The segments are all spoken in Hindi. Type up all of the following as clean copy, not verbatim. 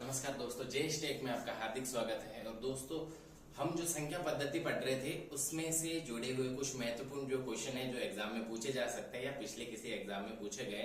नमस्कार दोस्तों, जय टेक में आपका हार्दिक स्वागत है। और दोस्तों, हम जो संख्या पद्धति पढ़ रहे थे उसमें से जुड़े हुए कुछ महत्वपूर्ण जो क्वेश्चन है जो एग्जाम में पूछे जा सकते हैं या पिछले किसी एग्जाम में पूछे गए,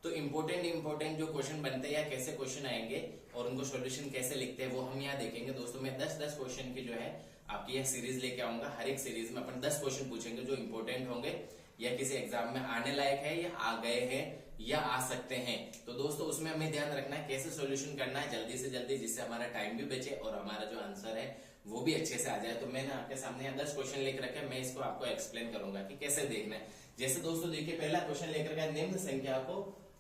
तो इम्पोर्टेंट जो क्वेश्चन बनते हैं या कैसे क्वेश्चन आएंगे और उनको सोल्यूशन कैसे लिखते हैं वो हम यहाँ देखेंगे। दोस्तों, मैं 10 क्वेश्चन की जो है आपकी यह सीरीज लेके आऊंगा। हर एक सीरीज में अपन 10 क्वेश्चन पूछेंगे जो इम्पोर्टेंट होंगे या किसी एग्जाम में आने लायक है या आ गए हैं या आ सकते हैं। तो दोस्तों, उसमें हमें ध्यान रखना है कैसे सॉल्यूशन करना है जल्दी से जल्दी, जिससे हमारा टाइम भी बचे और हमारा जो आंसर है वो भी अच्छे से आ जाए। तो मैंने आपके सामने यहाँ 10 क्वेश्चन लेकर रखे, मैं इसको आपको एक्सप्लेन करूंगा कि कैसे देखना है। जैसे दोस्तों देखिए, पहला क्वेश्चन लेकर के निम्न संख्या को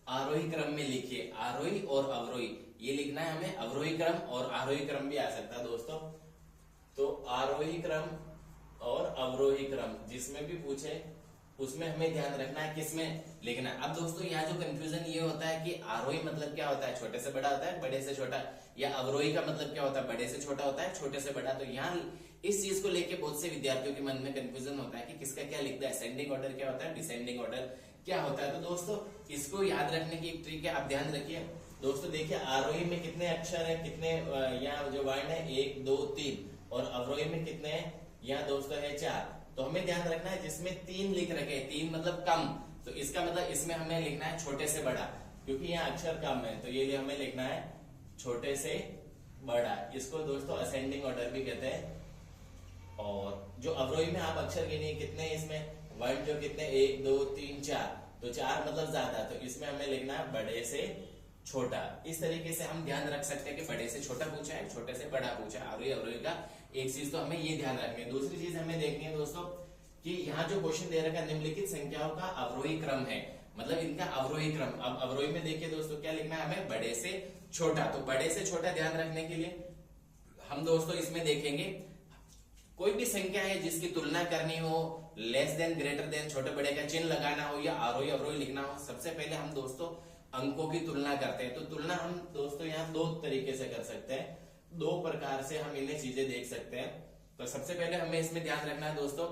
आरोही क्रम में लिखिए। आरोही और अवरोही ये लिखना है हमें। अवरोही क्रम और आरोही क्रम भी आ सकता है दोस्तों। तो आरोही क्रम और अवरोही क्रम जिसमें भी पूछे उसमें हमें ध्यान रखना है किसमें लिखना है। अब दोस्तों, यहाँ जो कंफ्यूजन ये होता है कि आरोही मतलब क्या होता है, छोटे से बड़ा होता है, बड़े से छोटा, या अवरोही का मतलब क्या होता है, बड़े से छोटा होता है, छोटे से बड़ा। तो यहाँ इस चीज को लेके बहुत से विद्यार्थियों के मन में कंफ्यूजन होता है कि किसका क्या लिखता है, असेंडिंग ऑर्डर क्या होता है, डिसेंडिंग ऑर्डर क्या होता है। तो दोस्तों, इसको याद रखने की एक ट्रिक है, आप ध्यान रखिए। दोस्तों देखिए, आरोही में कितने अक्षर है, कितने यहाँ जो वर्ण है 1 2 3, और अवरोही में कितने हैं, यहाँ दोस्तों है 4। तो हमें ध्यान रखना है जिसमें 3 लिख रखे, 3 मतलब कम, तो इसका मतलब इसमें हमें लिखना है छोटे से बड़ा, क्योंकि यहाँ अक्षर कम है तो ये हमें लिखना है छोटे से बड़ा। इसको दोस्तों असेंडिंग ऑर्डर भी कहते हैं। और जो अवरोही में आप अक्षर गिनिए कितने इसमें वर्ण जो कितने 1 2 3 4, तो 4 मतलब ज्यादा, तो इसमें हमें लिखना है बड़े से छोटा। इस तरीके से हम ध्यान रख सकते हैं कि बड़े से छोटा पूछा है, छोटे से बड़ा पूछा है, आरोही अवरोही का। एक चीज तो हमें ये ध्यान रखनी है। दूसरी चीज हमें देखनी है दोस्तों कि यहाँ जो क्वेश्चन दे रखा है निम्नलिखित संख्याओं का अवरोही क्रम है, मतलब इनका अवरोही क्रम। अब अवरोही में देखिए दोस्तों क्या लिखना है हमें, बड़े से छोटा। तो बड़े से छोटा ध्यान रखने के लिए हम दोस्तों इसमें देखेंगे कोई भी संख्या है जिसकी तुलना करनी हो, लेस देन ग्रेटर देन छोटे बड़े का चिन्ह लगाना हो या आरोही अवरोही लिखना हो, सबसे पहले हम दोस्तों अंकों की तुलना करते हैं। तो तुलना हम दोस्तों यहाँ 2 तरीके से कर सकते हैं, 2 प्रकार से हम इन्हें चीजें देख सकते हैं। तो सबसे पहले हमें इसमें ध्यान रखना है दोस्तों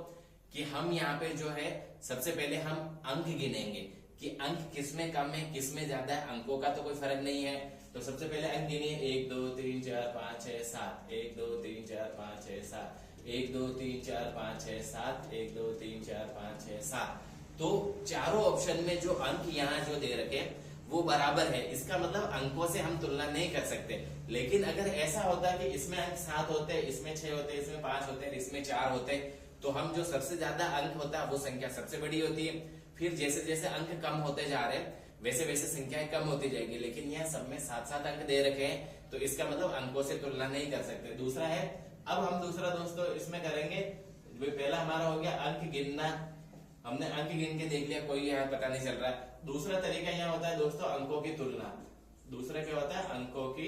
कि हम यहाँ पे जो है सबसे पहले हम अंक गिनेंगे कि अंक किसमें कम है किसमें ज्यादा है। अंकों का तो कोई फर्क नहीं है। तो सबसे पहले अंक गिनिए 1 2 3 4 5 6 7, 1 2 3 4 5 6 7, 1 2 3 4 5 6 7, 1 2 3 4 5 6 7। तो चारों ऑप्शन में जो अंक यहाँ जो दे रखे वो बराबर है, इसका मतलब अंकों से हम तुलना नहीं कर सकते। लेकिन अगर ऐसा होता है कि इसमें अंक 7 होते हैं, इसमें 6 होते हैं, इसमें 5 होते हैं, इसमें 4 होते हैं, तो हम जो सबसे ज्यादा अंक होता है वो संख्या सबसे बड़ी होती है। फिर जैसे जैसे अंक कम होते जा रहे हैं वैसे वैसे संख्याएं कम होती जाएगी। लेकिन यह सब में 7 अंक दे रखे हैं, तो इसका मतलब अंकों से तुलना नहीं कर सकते। दूसरा है, अब हम दूसरा दोस्तों इसमें करेंगे, पहला हमारा हो गया अंक गिनना, हमने अंक गिन के देख लिया, कोई यहाँ पता नहीं चल रहा है। दूसरा तरीका यहाँ होता है दोस्तों अंकों की तुलना। दूसरा क्या होता है, अंकों की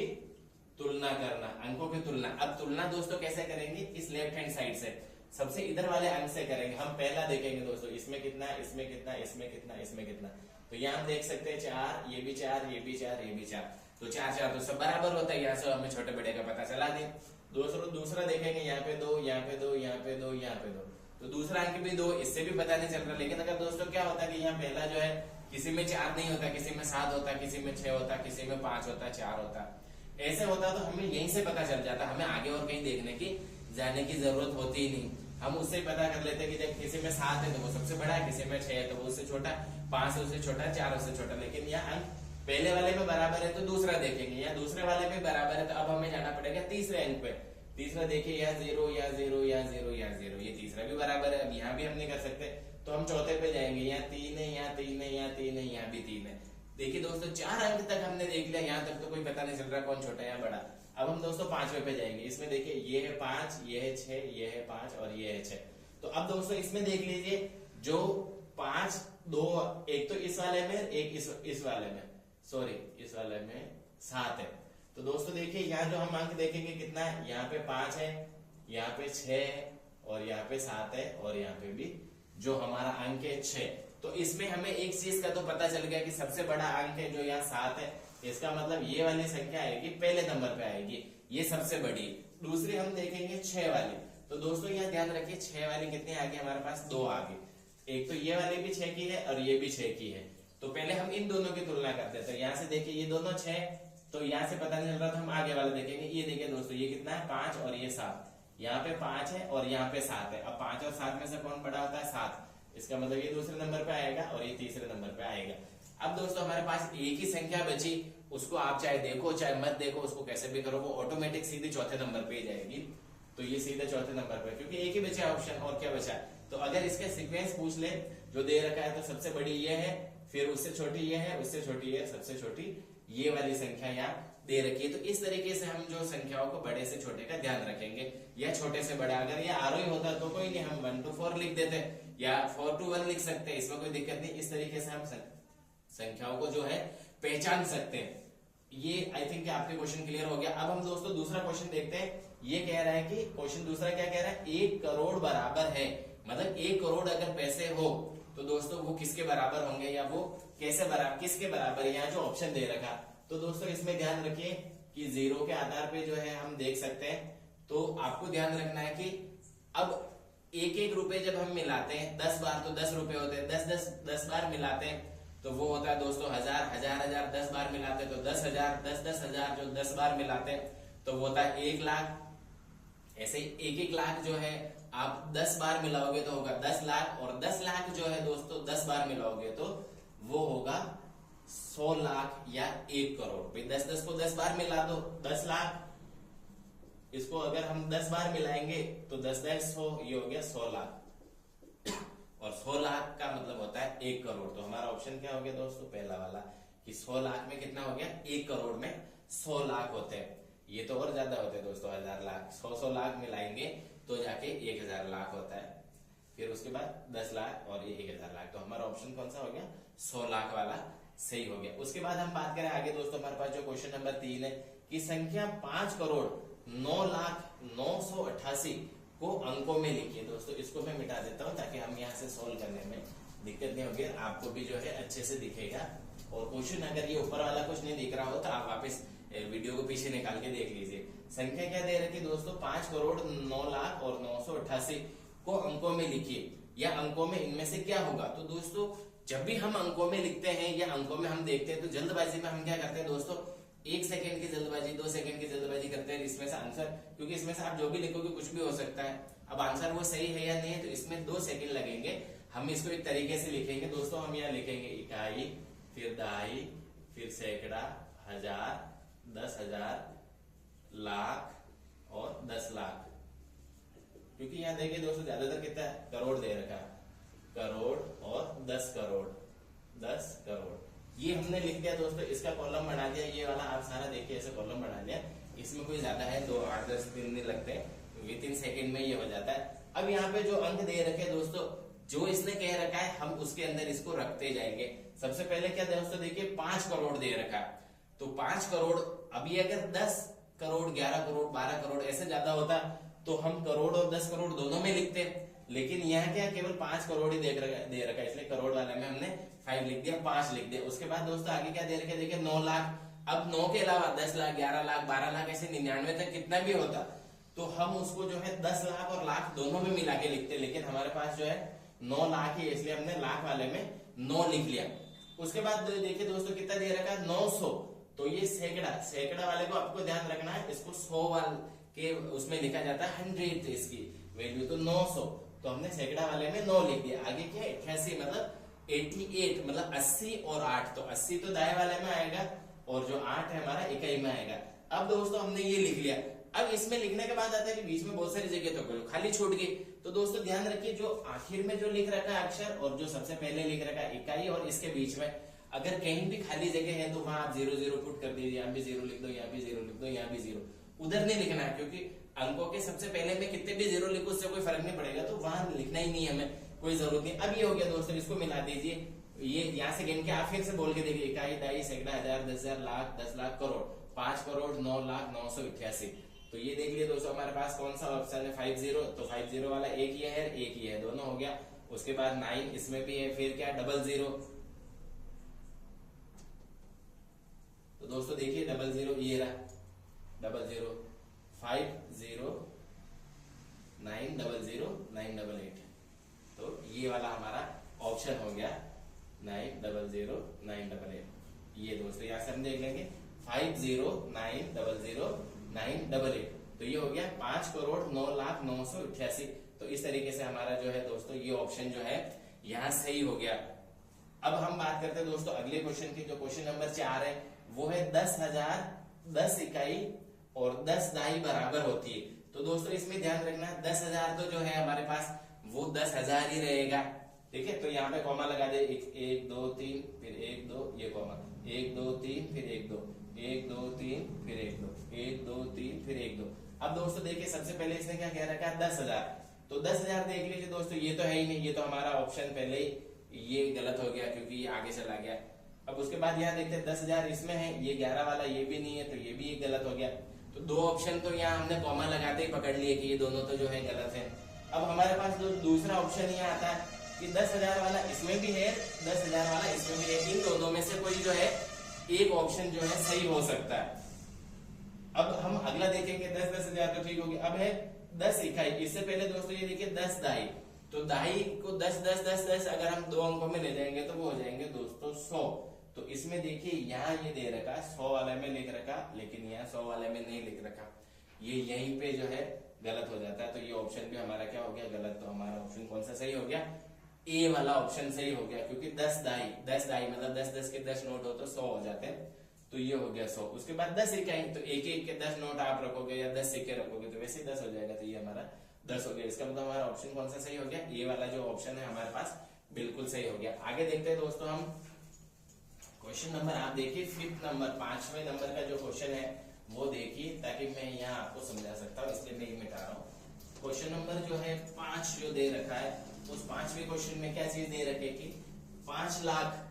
तुलना करना, अंकों की तुलना। अब तुलना दोस्तों कैसे करेंगे, इस लेफ्ट हैंड साइड से सबसे इधर वाले अंक से करेंगे। हम पहला देखेंगे दोस्तों इसमें कितना, इसमें कितना, इसमें कितना, इसमें कितना। तो यहाँ हम देख सकते हैं 4, ये भी 4, ये भी 4, ये भी 4, तो 4 4 तो सब बराबर होता है। यहाँ से हमें छोटे बड़े का पता चला दे। दूसरा देखेंगे यहाँ पे 2, यहाँ पे 2, यहाँ पे 2, यहाँ पे 2, तो दूसरा अंक भी 2, इससे भी पता नहीं चल रहा। लेकिन अगर दोस्तों क्या होता है कि यहाँ पहला जो है किसी में 4 नहीं होता, किसी में 7 होता, किसी में 6 होता, किसी में 5 होता, 4 होता, ऐसे होता तो हमें यहीं से पता चल जाता। हमें आगे और कहीं देखने की जाने की जरूरत होती ही नहीं, हम उससे पता कर लेते कि जब किसी में 7 है तो वो सबसे बड़ा है, किसी में 6 है तो वो उससे छोटा, 5 है उससे छोटा, 4 उससे छोटा। लेकिन यहाँ अंक पहले वाले में बराबर है तो दूसरा देखेंगे, या दूसरे वाले में बराबर है तो अब हमें जाना पड़ेगा तीसरे अंक पे। तीसरा देखिए यहाँ 0, या 0, या 0, या 0, ये तीसरा भी बराबर है। अब यहाँ भी हम नहीं कर सकते तो हम चौथे पे जाएंगे, यहाँ 3 है, यहाँ 3 है, यहाँ 3 है, यहाँ भी 3 है। देखिए दोस्तों 4 अंक तक हमने देख लिया, यहाँ तक तो कोई पता नहीं चल रहा कौन छोटा है बड़ा। अब हम दोस्तों 5वें पे जाएंगे। इसमें देखिए ये है 5, ये है 6, ये है 5 और ये है 6। तो अब दोस्तों इसमें देख लीजिए जो 5 2, एक तो इस वाले में, एक इस वाले में, सॉरी इस वाले में 7 है। तो दोस्तों देखिए यहाँ जो हम अंक देखेंगे कितना है, यहाँ पे 5 है, यहाँ पे 6 है और यहाँ पे 7 है, और यहाँ पे भी जो हमारा अंक है 6। तो इसमें हमें एक चीज का तो पता चल गया कि सबसे बड़ा अंक है जो यहाँ 7 है, इसका मतलब ये वाली संख्या आएगी पहले नंबर पे आएगी, ये सबसे बड़ी। दूसरी हम देखेंगे 6 वाली। तो दोस्तों यहाँ ध्यान रखिए 6 वाली कितनी आ गई हमारे पास, 2 आ गई। एक तो ये वाली भी 6 की है और ये भी 6 की है। तो पहले हम इन दोनों की तुलना करते हैं। तो यहाँ से देखिए ये दोनों 6, तो यहाँ से पता नहीं चल रहा तो हम आगे वाला देखेंगे। ये देखिए दोस्तों, ये कितना है 5 और ये 7, यहाँ पे 5 है और यहाँ पे 7 है। अब 5 और 7 में से कौन बड़ा होता है? 7। इसका मतलब ये दूसरे नंबर पे आएगा और ये तीसरे नंबर पे आएगा। अब दोस्तों हमारे पास एक ही संख्या बची, उसको आप चाहे देखो चाहे मत देखो, उसको कैसे भी करो, वो ऑटोमेटिक सीधे चौथे नंबर पे ही जाएगी। तो ये सीधे चौथे नंबर पे, क्योंकि एक ही बचा ऑप्शन, और क्या बचा। तो अगर इसका सीक्वेंस पूछ ले जो दे रखा है, तो सबसे बड़ी ये है, फिर उससे छोटी ये है, उससे छोटी है, सबसे छोटी ये वाली संख्या यहाँ दे रखी है। तो इस तरीके से हम जो संख्याओं को बड़े से छोटे का ध्यान रखेंगे, या छोटे से बड़ा। अगर ये आरोही होता तो कोई नहीं, हम 1 to 4 लिख देते, या 4 to 1 लिख सकते हैं, इसमें कोई दिक्कत नहीं। इस तरीके से हम संख्याओं को जो है पहचान सकते हैं। ये आई थिंक आपके क्वेश्चन क्लियर हो गया। अब हम दोस्तों दूसरा क्वेश्चन देखते हैं। ये कह रहा है कि क्वेश्चन दूसरा क्या कह रहा है, 1 करोड़ बराबर है, मतलब 1 करोड़ अगर पैसे हो तो दोस्तों वो किसके बराबर होंगे, या वो कैसे बराबर, किसके बराबर है। यहाँ जो ऑप्शन दे रखा, तो दोस्तों इसमें ध्यान रखिए कि जीरो के आधार पे जो है हम देख सकते हैं। तो आपको ध्यान रखना है कि अब एक एक रुपए जब हम मिलाते हैं 10 बार तो 10 रुपए होते हैं, 10 बार मिलाते हैं तो वो होता है दोस्तों 1000, 1000 10 बार मिलाते हैं तो 10,000, 10,000 जो 10 बार मिलाते हैं तो वो होता है 1 लाख। ऐसे ही 1 लाख जो है आप 10 बार मिलाओगे तो होगा 10 लाख, और 10 लाख जो है दोस्तों 10 बार मिलाओगे तो वो होगा 100 लाख या 1 करोड़। भाई 10 को 10 बार मिला दो 10 लाख, इसको अगर हम 10 बार मिलाएंगे तो 10 10 100, ये हो गया 100 लाख, और 100 लाख का मतलब होता है 1 करोड़। तो हमारा ऑप्शन क्या हो गया दोस्तों, पहला वाला, कि 100 लाख में कितना हो गया, 1 करोड़ में 100 लाख होते हैं। ये तो और ज्यादा होते हैं दोस्तों, 1000 लाख, 100 लाख मिलाएंगे तो जाके 1000 लाख होता है, फिर उसके बाद 10 लाख और ये 1000 लाख। तो हमारा ऑप्शन कौन सा हो गया, 100 लाख वाला सही हो गया। उसके बाद हम बात करें आगे दोस्तों, हमारे पास जो क्वेश्चन नंबर 3 है कि संख्या 5 करोड़ 9,09,88 को अंकों में लिखिए। दोस्तों इसको मैं मिटा देता हूं ताकि हम यहाँ से सोल्व करने में दिक्कत नहीं होगी, आपको भी जो है अच्छे से दिखेगा। और क्वेश्चन अगर ये ऊपर वाला कुछ नहीं दिख रहा हो तो आप वापस वीडियो को पीछे निकाल के देख लीजिए। संख्या क्या दे रखी दोस्तों, 5 करोड़ 9 लाख और 988 को अंकों में लिखिए, या अंकों में इनमें से क्या होगा। तो दोस्तों जब भी हम अंकों में लिखते हैं या अंकों में हम देखते हैं तो जल्दबाजी में हम क्या करते हैं दोस्तों, 1 सेकंड की जल्दबाजी, 2 सेकंड की जल्दबाजी करते हैं इसमें से आंसर, क्योंकि इसमें से आप जो भी लिखोगे कुछ भी हो सकता है। अब आंसर वो सही है या नहीं है तो इसमें 2 सेकंड लगेंगे। हम इसको एक तरीके से लिखेंगे दोस्तों, हम यहाँ लिखेंगे इकाई, फिर दहाई, फिर सैकड़ा, हजार, 10,000, लाख और 10 लाख। क्योंकि यहाँ देखिए दोस्तों ज्यादातर कितना है, करोड़ दे रखा, करोड़ और 10 करोड़, 10 करोड़ ये हमने लिख दिया दोस्तों। इसका कॉलम बना दिया, ये वाला आप सारा देखिए ऐसे कॉलम बना दिया। इसमें कोई ज्यादा है 2 8 10 दिन नहीं लगते, विद इन सेकंड में ये हो जाता है। अब यहाँ पे जो अंक दे रखे दोस्तों, जो इसने कह रखा है हम उसके अंदर इसको रखते जाएंगे। सबसे पहले क्या दोस्तों देखिए 5 करोड़ दे रखा है, तो 5 करोड़, अभी अगर 10 करोड़ 11 करोड़ 12 करोड़ ऐसे ज्यादा होता तो हम करोड़ और 10 करोड़ दोनों में लिखते, लेकिन यहाँ क्या केवल 5 करोड़ ही दे रखा है, इसलिए करोड़ वाले में हमने 5 लिख दिया, 5 लिख दिया। उसके बाद दोस्तों आगे क्या दे रखे देखिए 9 लाख। अब 9 के अलावा 10 लाख 11 लाख 12 लाख ऐसे 99 तक कितना भी होता तो हम उसको जो है 10 लाख और लाख दोनों में मिला के लिखते, लेकिन हमारे पास जो है 9 लाख ही, इसलिए हमने लाख वाले में 9 लिख लिया। उसके बाद देखिए दोस्तों कितना दे रखा है 900, तो ये सैकड़ा वाले को आपको ध्यान रखना है, इसको 100 वाले के उसमें लिखा जाता है 100, इसकी वैल्यू तो 900, तो हमने सैकड़ा वाले में 9 लिख दिया। आगे क्या 88 मतलब 88 मतलब 80 और 8, तो 80 तो दाएं वाले में आएगा और जो 8 है हमारा इकाई में आएगा। अब दोस्तों हमने ये लिख लिया। अब इसमें लिखने के बाद आता है कि बीच में बहुत सारी जगह तो खाली छूट गई, तो दोस्तों ध्यान रखिए जो आखिर में जो लिख रखा है अक्षर और जो सबसे पहले लिख रखा है इकाई और इसके बीच में अगर कहीं भी खाली जगह है तो वहां आप 0 0 पुट कर दीजिए, यहाँ भी 0 लिख दो, यहाँ भी 0 लिख दो, यहाँ भी 0, उधर नहीं लिखना है, क्योंकि अंकों के सबसे पहले में कितने भी 0 लिखो उससे कोई फर्क नहीं पड़ेगा, तो वहां लिखना ही नहीं है, हमें कोई जरूरत नहीं। अब ये हो गया दोस्तों, इसको मिला दीजिए, ये यहाँ से गिन के आप फिर से बोल के देखिए इकाई दहाई सैकड़ा हजार 10,000 लाख 10 लाख करोड़ 5 करोड़ 9 लाख 988। तो ये देख लिए दोस्तों हमारे पास कौन सा ऑप्शन है 50, तो 50 वाला एक ही है एक ही है, दोनों हो गया। उसके बाद 9 इसमें भी है, फिर क्या 00, तो दोस्तों देखिए 00 ये रहा 00 50 900 988, तो ये वाला हमारा ऑप्शन हो गया 900 988। ये दोस्तों यहाँ से हम देख लेंगे 50900988। तो ये हो गया 5,09,09,88। तो इस तरीके से हमारा जो है दोस्तों ये ऑप्शन जो है यहाँ सही हो गया। अब हम बात करते हैं दोस्तों अगले क्वेश्चन की, जो क्वेश्चन नंबर 4 है वो है 10,000 10 इकाई और 10 दाई बराबर होती है। तो दोस्तों इसमें ध्यान रखना 10,000 तो जो है हमारे पास वो 10,000 ही रहेगा, ठीक है। तो यहाँ पे कॉमा लगा दे, 1 2 3 फिर 1 2 ये कॉमा, 1 2 3 फिर 1 2 1 2 3 फिर 1 2 1 2 3 फिर 1 2। अब दोस्तों देखिए सबसे पहले इसने क्या कह रखा है 10,000। तो 10,000 देख लीजिए दोस्तों, ये तो है ही नहीं, ये तो हमारा ऑप्शन पहले ही ये गलत हो गया क्योंकि ये आगे चला गया। अब उसके बाद यहाँ देखते हैं 10,000 इसमें है, ये 11 वाला ये भी नहीं है, तो ये भी गलत हो गया। तो दो ऑप्शन तो यहाँ हमने कॉमा लगाते ही पकड़ लिए कि ये दोनों तो जो है गलत है। अब हमारे पास दूसरा ऑप्शन यहाँ आता है कि 10,000 वाला इसमें भी है, 10,000 वाला इसमें भी है, इन दोनों में से कोई जो है एक ऑप्शन जो है सही हो सकता है। अब हम अगला देखेंगे 10,000 तो ठीक होगी। अब है 10 इकाई, इससे पहले दोस्तों ये देखिए 10 दाई। तो दाई को 10 10 10 10 अगर हम दो अंकों में ले जाएंगे तो वो हो जाएंगे दोस्तों 100। तो इसमें देखिए यहाँ ये दे रखा 100 वाले में लिख रखा, लेकिन यहाँ 100 वाले में नहीं लिख रखा, ये यहीं पे जो है गलत हो जाता है। तो ये ऑप्शन भी हमारा क्या हो गया गलत। तो हमारा ऑप्शन कौन सा सही हो गया, ए वाला ऑप्शन सही हो गया, क्योंकि 10 दाई मतलब 10 10 के 10 नोट हो तो 100 हो जाते हैं। तो ये हो गया 100। उसके बाद 10 इकाई, तो एक एक के 10 नोट आप रखोगे या 10 सिक्के रखोगे तो वैसे 10 हो जाएगा। तो ये हमारा 10 हो गया। इसका मतलब हमारा ऑप्शन कौन सा सही हो गया, ये वाला जो ऑप्शन है हमारे पास बिल्कुल सही हो गया। आगे देखते हैं दोस्तों हम क्वेश्चन नंबर, आप देखिए 5th नंबर, 5वें नंबर का जो क्वेश्चन है वो देखिए, ताकि मैं यहाँ आपको समझा सकता हूँ, इसलिए मैं ये मिटा रहा हूँ। क्वेश्चन नंबर जो है 5 जो दे रखा है, उस 5वें क्वेश्चन में क्या चीज दे रखी है कि 5 लाख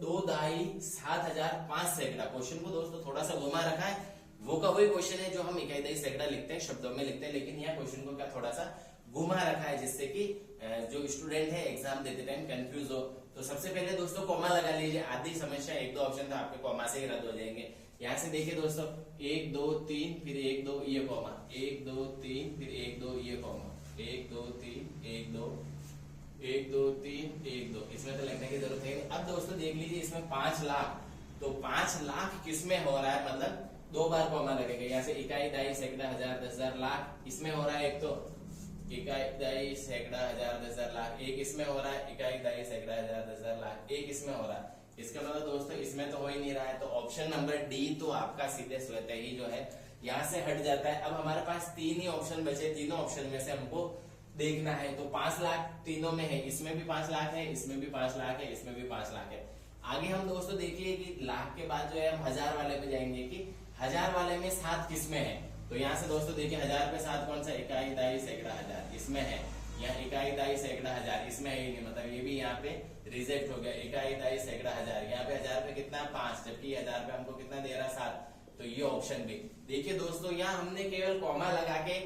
2 दाई 7,005 सैकड़ा। क्वेश्चन को दोस्तों थोड़ा सा घुमा रखा है, वो का वही क्वेश्चन है जो हम इकाई दाई सैकड़ा लिखते हैं, शब्दों में लिखते हैं, लेकिन यहाँ क्वेश्चन को क्या थोड़ा सा घुमा रखा है जिससे कि जो स्टूडेंट है एग्जाम देते टाइम कंफ्यूज हो। तो सबसे पहले दोस्तों कॉमा लगा लीजिए, आधी समस्या 1 2 ऑप्शन था आपके कॉमा से ही रद्द हो जाएंगे। यहाँ से देखिए दोस्तों 1 2 3 फिर 1 2 ये कॉमा, 1 2 3 फिर 1 2 ये कॉमा, 1 2 3 1 2 1 2 3 1 2, इसमें तो लिखने की जरूरत है नहीं। अब दोस्तों देख लीजिए इसमें 5 लाख, तो 5 लाख किसमें हो रहा है, मतलब 2 बार कॉमा लगेगा। यहाँ से इकाई दाई सैकड़ा हजार 10,000 लाख इसमें हो रहा है, एक तो इकाई दाई सैकड़ा हजार 10,000 लाख, एक इसमें हो रहा है इकाई दाई सैकड़ा हजार 10,000 लाख, एक इसमें हो रहा है। इसका मतलब दोस्तों इसमें तो हो ही नहीं रहा है, तो ऑप्शन नंबर डी तो आपका सीधे स्वतः ही जो है यहाँ से हट जाता है। अब हमारे पास 3 ही ऑप्शन बचे, तीनों ऑप्शन में से हमको देखना है। तो 5 लाख तीनों में है, इसमें भी 5 लाख है, इसमें भी 5 लाख है, इसमें भी 5 लाख है। आगे हम दोस्तों देखिए कि लाख के बाद जो है हम 1000 वाले पे जाएंगे कि 1000 वाले में 7 किसमें है। तो यहाँ से दोस्तों देखिए 1000 पे 7 कौन सा, इकाई दाई सैकड़ा हजार इसमें है, यहाँ इकाई दाई सैकड़ा हजार इसमें है ही नहीं, मतलब ये भी यहाँ पे रिजेक्ट हो गया। इकाई दाई सैकड़ा हजार, यहाँ पे 1000 पे कितना 5, जबकि 1000 पे हमको कितना दे रहा 7। तो ये ऑप्शन भी देखिए दोस्तों, यहाँ हमने केवल कॉमा लगा के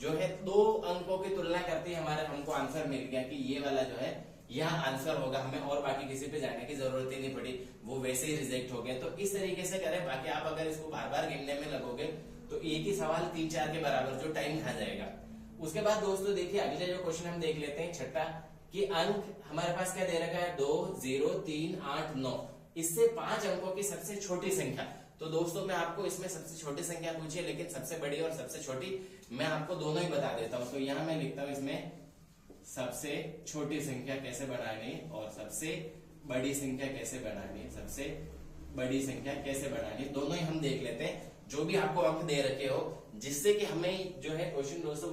जो है 2 अंकों की तुलना करते ही हमारे हमको आंसर मिल गया कि ये वाला जो है यहाँ आंसर होगा, हमें और बाकी किसी पे जाने की जरूरत ही नहीं पड़ी, वो वैसे ही रिजेक्ट हो गया। तो इस तरीके से करें, बाकी आप अगर इसको बार बार गिनने में लगोगे तो एक ही सवाल 3-4 के बराबर जो टाइम खा जाएगा। उसके बाद दोस्तों देखिए अगले जो क्वेश्चन हम देख लेते हैं, छठा कि अंक हमारे पास क्या दे रखा है 2 0 3 8 9, इससे 5 अंकों की सबसे छोटी संख्या। तो दोस्तों मैं आपको इसमें सबसे छोटी संख्या पूछी है, लेकिन सबसे बड़ी और सबसे छोटी मैं आपको दोनों ही बता देता हूँ। तो यहाँ मैं लिखता हूँ इसमें सबसे छोटी संख्या कैसे बनानी और सबसे बड़ी संख्या कैसे बनानी, सबसे बड़ी संख्या कैसे बनानी, दोनों ही हम देख लेते हैं। जो भी आपको अंक दे रखे हो, जिससे कि हमें जो है क्वेश्चन दोस्तों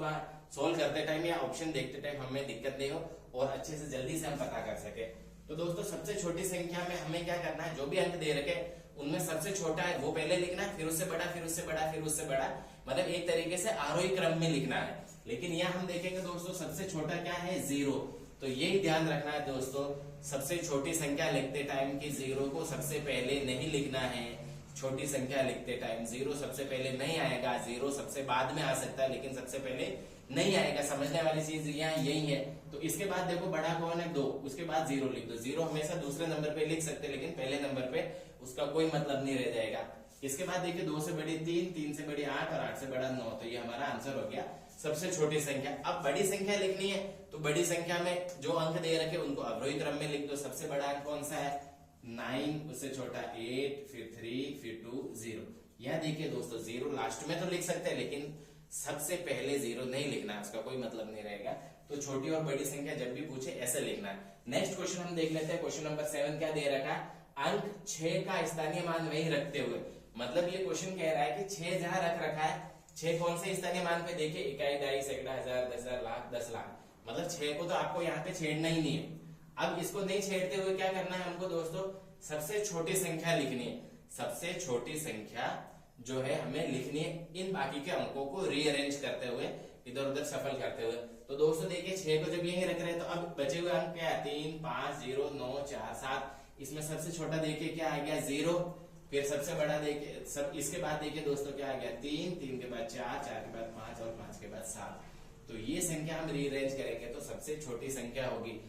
सोल्व करते टाइम या ऑप्शन देखते टाइम हमें दिक्कत नहीं हो और अच्छे से जल्दी से हम पता कर सके। तो दोस्तों सबसे छोटी संख्या में हमें क्या करना है, जो भी अंक दे रखे उनमें सबसे छोटा है वो पहले लिखना है, फिर उससे बड़ा, फिर उससे बड़ा, फिर उससे बड़ा, मतलब एक तरीके से आरोही क्रम में लिखना है। लेकिन यहाँ हम देखेंगे दोस्तों सबसे छोटा क्या है 0, तो यही ध्यान रखना है दोस्तों, सबसे छोटी संख्या लिखते टाइम की 0 को सबसे पहले नहीं लिखना है। छोटी संख्या लिखते टाइम 0 सबसे पहले नहीं आएगा, 0 सबसे बाद में आ सकता है लेकिन सबसे पहले नहीं आएगा। समझने वाली चीज यहाँ यही है। तो इसके बाद देखो बड़ा कौन है 2, उसके बाद 0 लिख दो। 0 हमेशा दूसरे नंबर पे लिख सकते लेकिन पहले नंबर पे उसका कोई मतलब नहीं रह जाएगा। इसके बाद देखिए 2 से बड़ी 3, 3 से बड़ी 8 और 8 से बड़ा 9, तो ये हमारा आंसर हो गया सबसे छोटी संख्या। अब बड़ी संख्या लिखनी है तो बड़ी संख्या में जो अंक दे रखे उनको अवरोही क्रम में लिख दो। सबसे बड़ा अंक कौन सा है 9, उससे छोटा 8, फिर 3, फिर 2, 0। यह देखिए दोस्तों 0 लास्ट में तो लिख सकते हैं, लेकिन सबसे पहले 0 नहीं लिखना है, उसका कोई मतलब नहीं रहेगा। तो छोटी और बड़ी संख्या जब भी पूछे ऐसे लिखना है। नेक्स्ट क्वेश्चन हम देख लेते हैं। क्वेश्चन नंबर 7 क्या दे रखा है, अंक 6 का स्थानीय मान वही रखते हुए। मतलब ये क्वेश्चन कह रहा है कि 6 जहां रख रखा है, 6 कौन से स्थानीय मान पे, देखिए इकाई, दहाई, सैकड़ा, हजार, 10,000, लाख, 10 लाख। मतलब 6 को तो आपको यहाँ पे छेड़ना ही नहीं है। अब इसको नहीं छेड़ते हुए क्या करना है हमको दोस्तों, सबसे छोटी संख्या लिखनी है। सबसे छोटी संख्या जो है हमें लिखनी है इन बाकी के अंकों को रीअरेंज करते हुए, इधर उधर सफल करते हुए। तो दोस्तों देखिए 6 को जब यही रख रहे हैं, तो अब बचे हुए अंक क्या है, 3, 5, 0, 9, 4, 7। इसमें सबसे छोटा देखिए क्या आ गया, 0। फिर सबसे बड़ा देखिए सब, इसके बाद देखिए दोस्तों क्या आ गया, 3, 3 के बाद 4, 4 के बाद 5 और 5 के बाद 7। तो ये संख्या हम रीअरेंज करेंगे तो सबसे छोटी संख्या होगी।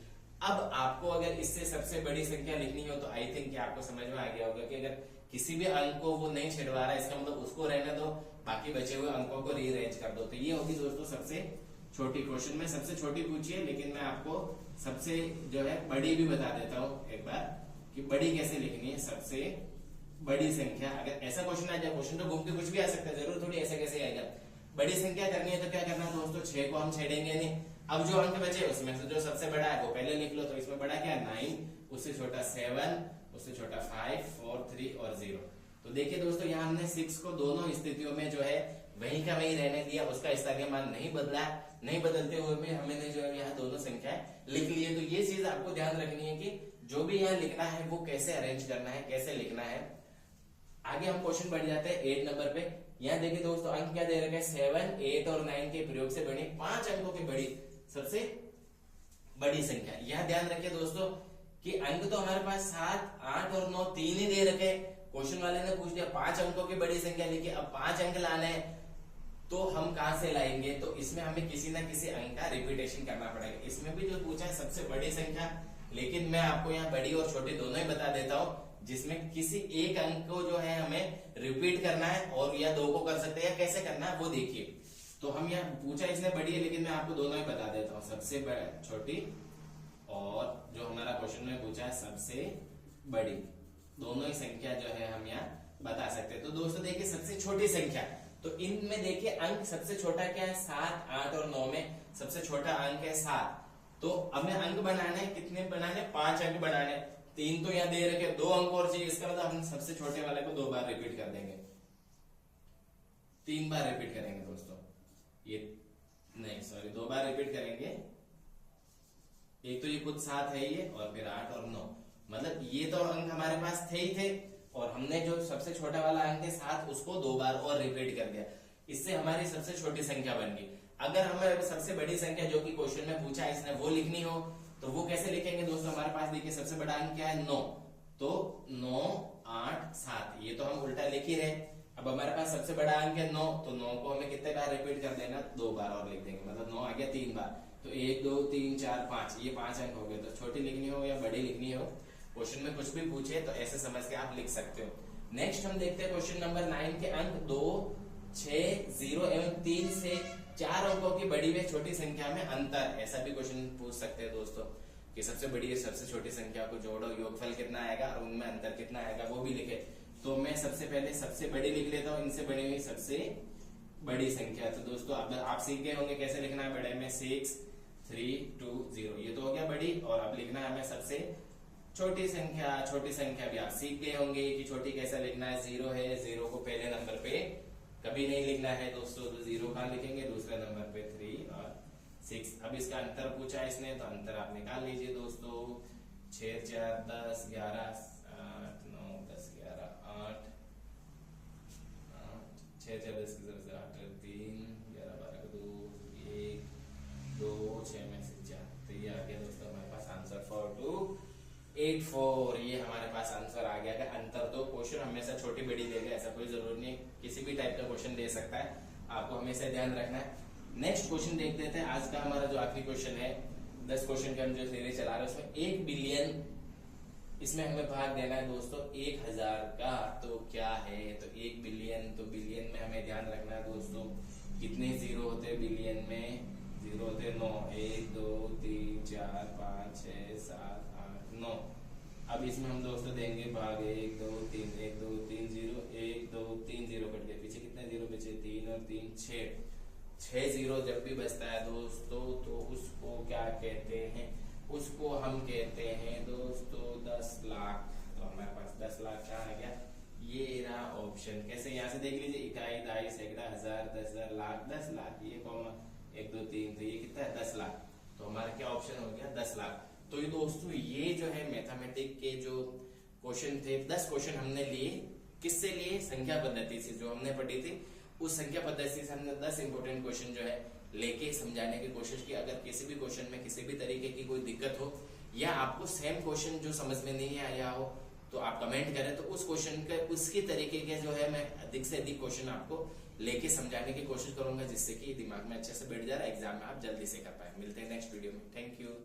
अब आपको अगर इससे सबसे बड़ी संख्या लिखनी हो तो आई थिंक आपको समझ में आ गया होगा कि अगर किसी भी अंक को वो नहीं छिड़वा रहा है, इसका मतलब उसको रहने दो, बाकी बचे हुए अंकों को रीअरेंज कर दो। तो ये होगी दोस्तों सबसे छोटी। क्वेश्चन में सबसे छोटी पूछिए, लेकिन मैं आपको सबसे जो है बड़ी भी बता देता हूँ एक बार कि बड़ी कैसे लिखनी है। सबसे बड़ी संख्या, अगर ऐसा क्वेश्चन आ जाए, क्वेश्चन तो घूम के कुछ भी आ सकता है, जरूर थोड़ी ऐसे कैसे आएगा। बड़ी संख्या करनी है तो क्या करना है दोस्तों, 6 को हम छेड़ेंगे नहीं। अब जो अंक बचे उसमें से जो सबसे बड़ा है वो पहले लिख लो। तो इसमें बड़ा क्या है, 9, उससे छोटा 7, उससे छोटा 5, 4, 3 और 0। तो देखिए दोस्तों यहाँ हमने 6 को दोनों स्थितियों में जो है वहीं का वहीं रहने दिया, उसका स्थानीय मान नहीं बदला। नहीं बदलते हुए में हमने जो है यहाँ दोनों संख्या लिख ली है। तो ये चीज आपको ध्यान रखनी है कि जो भी यहाँ लिखना है वो कैसे अरेंज करना है, कैसे लिखना है। आगे हम क्वेश्चन बढ़ जाते हैं 8 नंबर पे। यहाँ देखिए दोस्तों अंक क्या दे रखे हैं, 7, 8 और 9 के प्रयोग से बनी 5 अंकों की बड़ी सबसे बड़ी संख्या। यह ध्यान रखिए दोस्तों कि अंक तो हमारे पास 7, 8 और 9 तीन ही दे रखे। क्वेश्चन वाले ने पूछ दिया 5 अंकों की बड़ी संख्या लिखिए। अब 5 अंक लाने हैं तो हम कहां से लाएंगे, तो इसमें हमें किसी ना किसी अंक का रिपीटेशन करना पड़ेगा। इसमें भी जो पूछा है सबसे बड़ी संख्या, लेकिन मैं आपको यहाँ बड़ी और छोटी दोनों ही बता देता हूँ, जिसमें किसी एक अंक को जो है हमें रिपीट करना है और या 2 को कर सकते हैं, या कैसे करना है वो देखिए। तो हम यहाँ पूछा इसने बड़ी है, लेकिन मैं आपको दोनों ही बता देता हूँ, सबसे छोटी और जो हमारा क्वेश्चन में पूछा है सबसे बड़ी, दोनों ही संख्या जो है हम यहाँ बता सकते हैं। तो दोस्तों देखिए सबसे छोटी संख्या, तो इनमें देखिए अंक सबसे छोटा क्या है, 7, 8 और 9 में सबसे छोटा अंक है 7। तो हमें अंक बनाने कितने बनाने, 5 अंक बनाने। 3 तो यहाँ दे रखे, 2 अंक और चाहिए, इसका मतलब हम सबसे छोटे वाले को 2 बार रिपीट कर देंगे, 3 बार रिपीट करेंगे दोस्तों। ये नहीं सॉरी 2 बार रिपीट करेंगे। एक तो ये खुद 7 है ये, और फिर 8 और 9, मतलब ये तो अंक हमारे पास थे ही थे, और हमने जो सबसे छोटा वाला अंक है 7 उसको 2 बार और रिपीट कर दिया। इससे हमारी सबसे छोटी संख्या बन गई। अगर हमें सबसे बड़ी संख्या जो कि क्वेश्चन में पूछा है इसने वो लिखनी हो तो वो कैसे लिखेंगे दोस्तों, हमारे पास देखिए सबसे बड़ा अंक क्या है, 9। तो 9, 8, 7, ये तो हम उल्टा लिख ही रहे। अब हमारे पास सबसे बड़ा अंक है 9, तो 9 को हमें कितने बार रिपीट कर देना, 2 बार और लिख देंगे, मतलब 9 आ गया 3 बार। तो 1, 2, 3, 4, 5, ये 5 अंक हो गए। तो छोटी लिखनी हो या बड़ी लिखनी हो, क्वेश्चन में कुछ भी पूछे तो ऐसे समझ के आप लिख सकते हो। नेक्स्ट हम देखते हैं क्वेश्चन नंबर 9 के अंक 2, 6, 0 एवं 3 से 4 अंकों की बड़ी व छोटी संख्या में अंतर। ऐसा भी क्वेश्चन पूछ सकते हैं दोस्तों कि सबसे बड़ी और सबसे छोटी संख्या को जोड़ो, योगफल कितना आएगा और उनमें अंतर कितना आएगा वो भी लिखे। तो मैं सबसे पहले सबसे बड़ी लिख लेता हूँ, इनसे बड़ी हुई सबसे बड़ी संख्या। तो दोस्तों आप सीख गए होंगे कैसे लिखना है बड़े में, 6, 3, 2, 0, ये तो हो गया बड़ी। और अब लिखना है हमें सबसे छोटी संख्या। छोटी संख्या भी आप सीख गए होंगे कि छोटी कैसा लिखना है, 0 है, 0 को पहले नंबर पे कभी नहीं लिखना है दोस्तों, तो 0 कहाँ लिखेंगे, दूसरे नंबर पे 3 और 6। अब इसका अंतर पूछा इसने, तो अंतर आप निकाल लीजिए दोस्तों। 6, 4, 10, 11, 8, 9, 10, 11, 8, 6, 4, 10 की तरफ से 8, 3, 11, 12, 2, 1, 2, 6 में से 4। तो ये आ गया दोस्तों हमारे पास आंसर 4284। ये हमारे पास आंसर आ गया। अंतर तो क्वेश्चन हमेशा छोटी बड़ी देगा, ऐसा कोई जरूरी नहीं, किसी भी टाइप का क्वेश्चन दे सकता है, आपको हमेशा ध्यान रखना है। नेक्स्ट क्वेश्चन देख लेते हैं। आज का हमारा जो आखिरी क्वेश्चन है, 10 क्वेश्चन का हम जो सीरीज चला रहे हैं उसमें 1 बिलियन, इसमें हमें भाग देना है दोस्तों 1000 का। तो क्या है, तो 1 बिलियन, तो बिलियन में हमें ध्यान रखना है दोस्तों कितने जीरो होते हैं बिलियन में, जीरो होते 9, 1, 2, 3, 4, 5, 6, 7, 8, 9। अब इसमें हम दोस्तों देंगे भाग 1 2 3 1 2 3 0 1 2 3 0 कट गए, पीछे कितने जीरो बचे 3 और 3 6 जीरो जब भी बचता है दोस्तों तो उसको क्या कहते हैं, उसको हम कहते हैं दोस्तों 10 लाख। तो हमारे पास 10 लाख क्या आ गया, ये रहा ऑप्शन। कैसे, यहाँ से देख लीजिए, इकाई दहाई सैकड़ा हजार 10,000 लाख 10 लाख, ये कॉमा 1 2 3, तो ये कितना है 10 लाख। तो हमारा क्या ऑप्शन हो गया 10 लाख। तो ये दोस्तों ये जो है मैथमेटिक के जो क्वेश्चन थे, 10 क्वेश्चन हमने लिए, किससे लिए, संख्या पद्धति से जो हमने पढ़ी थी, उस संख्या पद्धति से हमने 10 इंपोर्टेंट क्वेश्चन जो है लेके समझाने की कोशिश की। अगर किसी भी क्वेश्चन में किसी भी तरीके की कोई दिक्कत हो या आपको सेम क्वेश्चन जो समझ में नहीं आया हो तो आप कमेंट करें, तो उस क्वेश्चन के उसकी तरीके के जो है मैं अधिक से अधिक क्वेश्चन आपको लेके समझाने की कोशिश करूंगा, जिससे कि दिमाग में अच्छे से बैठ जा रहा है, एग्जाम में आप जल्दी से कर पाए। मिलते हैं नेक्स्ट वीडियो में, थैंक यू।